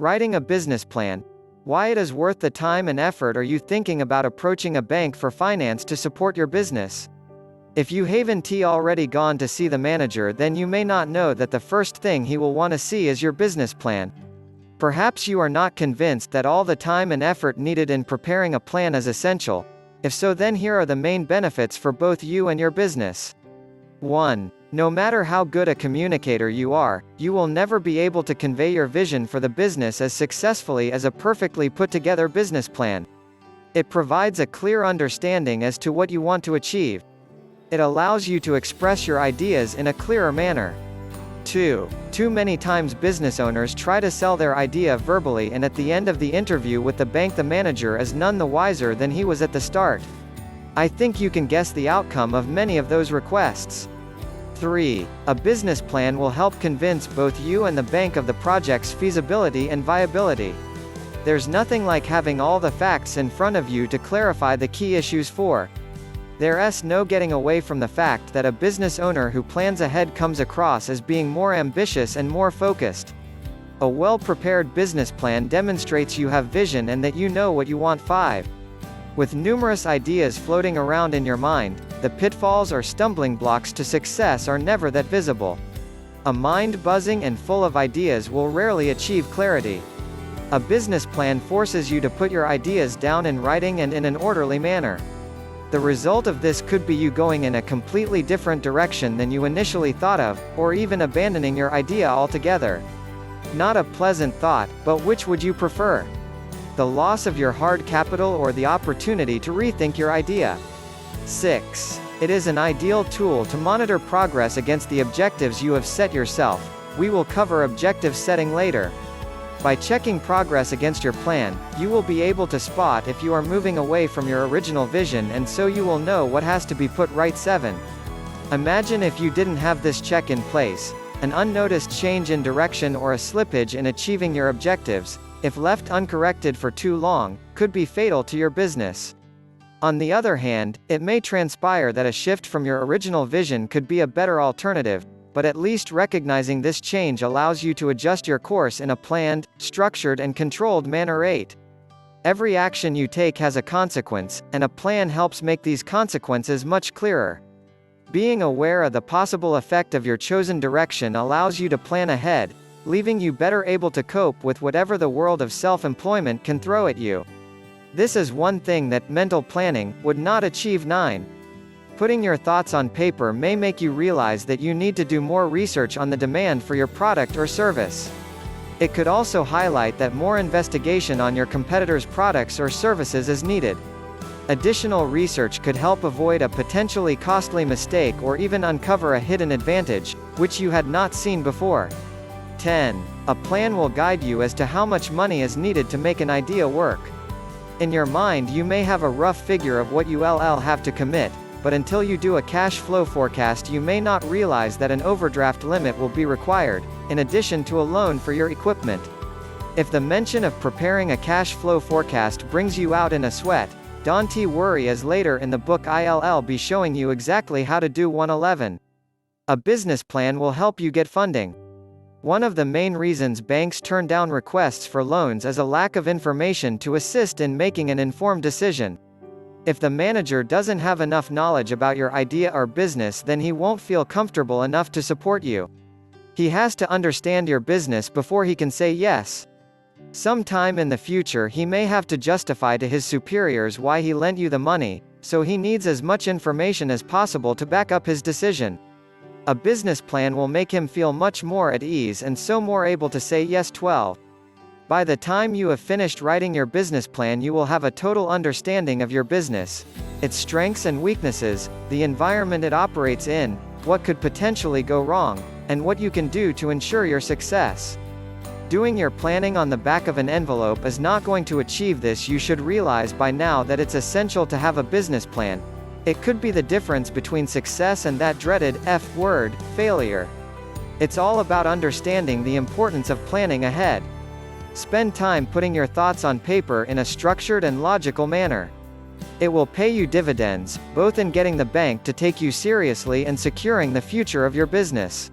Writing a business plan. Why it is worth the time and effort. Are you thinking about approaching a bank for finance to support your business? If you haven't already gone to see the manager, then you may not know that the first thing he will want to see is your business plan. Perhaps you are not convinced that all the time and effort needed in preparing a plan is essential. If so, then here are the main benefits for both you and your business. 1. No matter how good a communicator you are, you will never be able to convey your vision for the business as successfully as a perfectly put together business plan. It provides a clear understanding as to what you want to achieve. It allows you to express your ideas in a clearer manner. 2. Too many times business owners try to sell their idea verbally, and at the end of the interview with the bank, the manager is none the wiser than he was at the start. I think you can guess the outcome of many of those requests. 3. A business plan will help convince both you and the bank of the project's feasibility and viability. There's nothing like having all the facts in front of you to clarify the key issues for. There's no getting away from the fact that a business owner who plans ahead comes across as being more ambitious and more focused. A well-prepared business plan demonstrates you have vision and that you know what you want. 5. With numerous ideas floating around in your mind, the pitfalls or stumbling blocks to success are never that visible. A mind buzzing and full of ideas will rarely achieve clarity. A business plan forces you to put your ideas down in writing and in an orderly manner. The result of this could be you going in a completely different direction than you initially thought of, or even abandoning your idea altogether. Not a pleasant thought, but which would you prefer? The loss of your hard capital or the opportunity to rethink your idea? 6. It is an ideal tool to monitor progress against the objectives you have set yourself. We will cover objective setting later. By checking progress against your plan, you will be able to spot if you are moving away from your original vision, and so you will know what has to be put right. 7. Imagine if you didn't have this check in place. An unnoticed change in direction or a slippage in achieving your objectives, if left uncorrected for too long, could be fatal to your business. On the other hand, it may transpire that a shift from your original vision could be a better alternative, but at least recognizing this change allows you to adjust your course in a planned, structured and controlled manner. 8. Every action you take has a consequence, and a plan helps make these consequences much clearer. Being aware of the possible effect of your chosen direction allows you to plan ahead, leaving you better able to cope with whatever the world of self-employment can throw at you. This is one thing that mental planning would not achieve. 9. Putting your thoughts on paper may make you realize that you need to do more research on the demand for your product or service. It could also highlight that more investigation on your competitors' products or services is needed. Additional research could help avoid a potentially costly mistake or even uncover a hidden advantage, which you had not seen before. 10. A plan will guide you as to how much money is needed to make an idea work. In your mind you may have a rough figure of what you'll have to commit, but until you do a cash flow forecast you may not realize that an overdraft limit will be required, in addition to a loan for your equipment. If the mention of preparing a cash flow forecast brings you out in a sweat, don't worry, as later in the book I'll be showing you exactly how to do one. 11. A business plan will help you get funding. One of the main reasons banks turn down requests for loans is a lack of information to assist in making an informed decision. If the manager doesn't have enough knowledge about your idea or business, then he won't feel comfortable enough to support you. He has to understand your business before he can say yes. Sometime in the future he may have to justify to his superiors why he lent you the money, so he needs as much information as possible to back up his decision. A business plan will make him feel much more at ease and so more able to say yes. 12. By the time you have finished writing your business plan you will have a total understanding of your business, its strengths and weaknesses, the environment it operates in, what could potentially go wrong, and what you can do to ensure your success. Doing your planning on the back of an envelope is not going to achieve this. You should realize by now that it's essential to have a business plan. It could be the difference between success and that dreaded F word, failure. It's all about understanding the importance of planning ahead. Spend time putting your thoughts on paper in a structured and logical manner. It will pay you dividends, both in getting the bank to take you seriously and securing the future of your business.